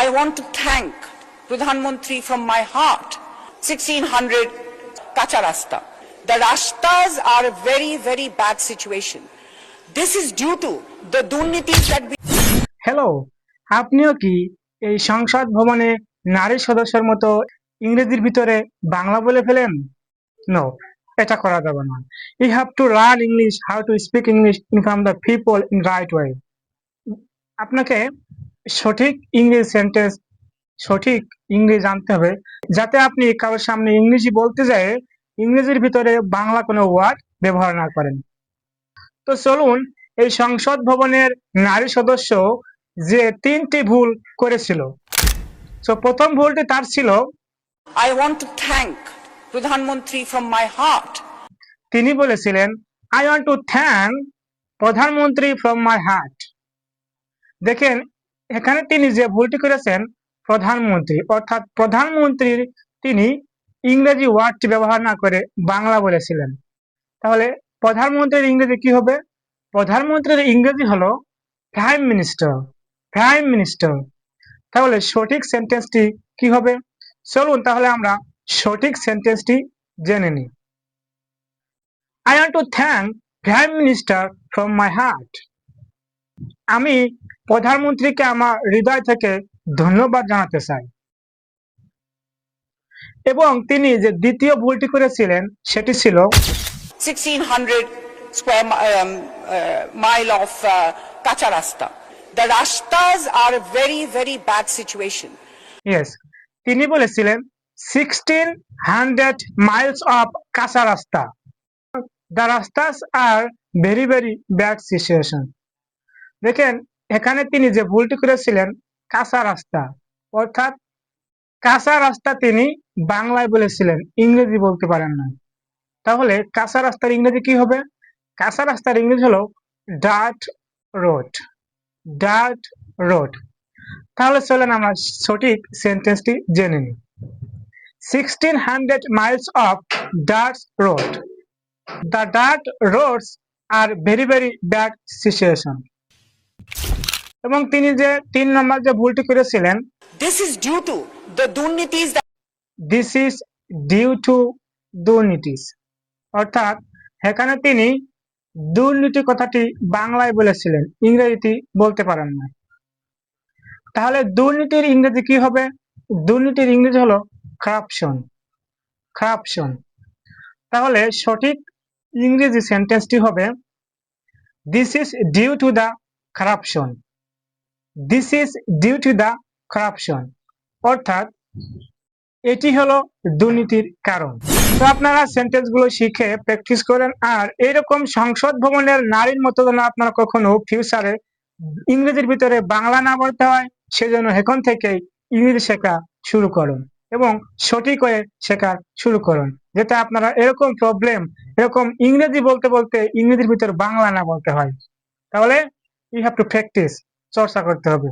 I want to thank Pradhan Mantri from my heart. 1600 Kacha Rasta. The Rastas are a very, very bad situation. This is due to the Durnitis that we... hello, আপনিও কি এই সংসদ ভবনে নারী সদস্যের মতো ইংরেজির ভিতরে বাংলা বলে ফেলেন? নো, এটা করা যাবে না। You have to learn English, how to speak English inform the people in right way. আপনাকে সঠিক ইংরেজি সেন্টেন্স, সঠিক ইংরেজি জানতে হবে, যাতে আপনি কারোর সামনে ইংরেজি বলতে যায় ইংরেজির ভিতরে বাংলা কোনো ওয়ার্ড ব্যবহার না করেন। তো চলুন, এই সংসদ ভবনের নারী সদস্য যে তিনটি ভুল করেছিল, তো প্রথম ভুলটি তার ছিল, I want to thank Pradhan Mantri from my heart. তিনি বলেছিলেন আই ওয়ান্ট টু থ্যাংক প্রধানমন্ত্রী ফ্রম মাই হার্ট। দেখেন, এখানে তিনি যে ভুলটি করেছেন প্রধানমন্ত্রী, অর্থাৎ প্রধানমন্ত্রীর তিনি ইংরেজি ওয়ার্ডটি ব্যবহার না করে বাংলা বলেছিলেন। তাহলে প্রধানমন্ত্রীর ইংরেজি কি হবে? প্রধানমন্ত্রীর ইংরেজি হলো প্রাইম মিনিস্টার। Prime minister. তাহলে সঠিক সেন্টেন্সটি কি হবে? চলুন তাহলে আমরা সঠিক সেন্টেন্সটি জেনে নিই। I want to thank Prime Minister from my heart. আমি প্রধানমন্ত্রীকে আমার হৃদয় থেকে ধন্যবাদ জানাতে চাই। এবং তিনি যে দ্বিতীয় ভুলটি করেছিলেন সেটি ছিল 1600 square mile of Kacha Rasta. The Rastas are a very, very bad situation. Yes, তিনি বলেছিলেন 1600 miles of কাঁচা রাস্তা। The rastas are very, very bad situation. দেখেন, এখানে তিনি যে ভুলটি করেছিলেন কাঁচা রাস্তা, অর্থাৎ কাঁচা রাস্তা তিনি বাংলায় বলেছিলেন, ইংরেজি বলতে পারেন না। তাহলে কাঁচা রাস্তার ইংরেজি কি হবে? কাঁচা রাস্তার ইংরেজি হলো ডার্ট রোড। Dirt road. তাহলে চলেন আমরা সঠিক সেন্টেন্সটি জেনে নিই। 1600 miles of dirt road. The dirt roads are very, very bad situation. এবং তিনি যে 3 নম্বর যে ভুলটি করেছিলেন, This is due to the Durnitis that... This is due to দুর্নীতিস, অর্থাৎ এখানে তিনি দুর্নীতি কথাটি বাংলায় বলেছিলেন, ইংরেজিতে বলতে পারেন না। তাহলে দুর্নীতির ইংরেজি কি হবে? দুর্নীতির ইংরেজি হলো কারাপশন। কারাপশন। তাহলে সঠিক ইংরেজি সেন্টেন্সটি হবে this is due to the corruption. This is due to the corruption, অর্থাৎ এটি হলো দুর্নীতির কারণ। তো আপনারা সেন্টেন্সগুলো শিখে প্র্যাকটিস করেন, আর এইরকম সংসদ ভবনের নারীর মতো যেন আপনারা কখনো ফিউচারে ইংরেজির ভিতরে বাংলা না বলতে হয়, সেজন্য এখন থেকেই ইংরেজি শেখা শুরু করুন এবং সঠিক হয়ে শেখা শুরু করুন, যাতে আপনারা এরকম প্রবলেম, এরকম ইংরেজি বলতে বলতে ইংরেজির ভিতরে বাংলা না বলতে হয়। তাহলে ইউ হ্যাভ টু প্র্যাকটিস, চর্চা করতে হবে।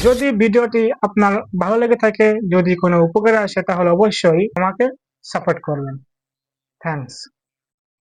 যদি ভিডিওটি আপনার ভালো লেগে থাকে, যদি কোনো উপকারে আসে, তাহলে অবশ্যই আমাকে সাপোর্ট করবেন। থ্যাঙ্কস।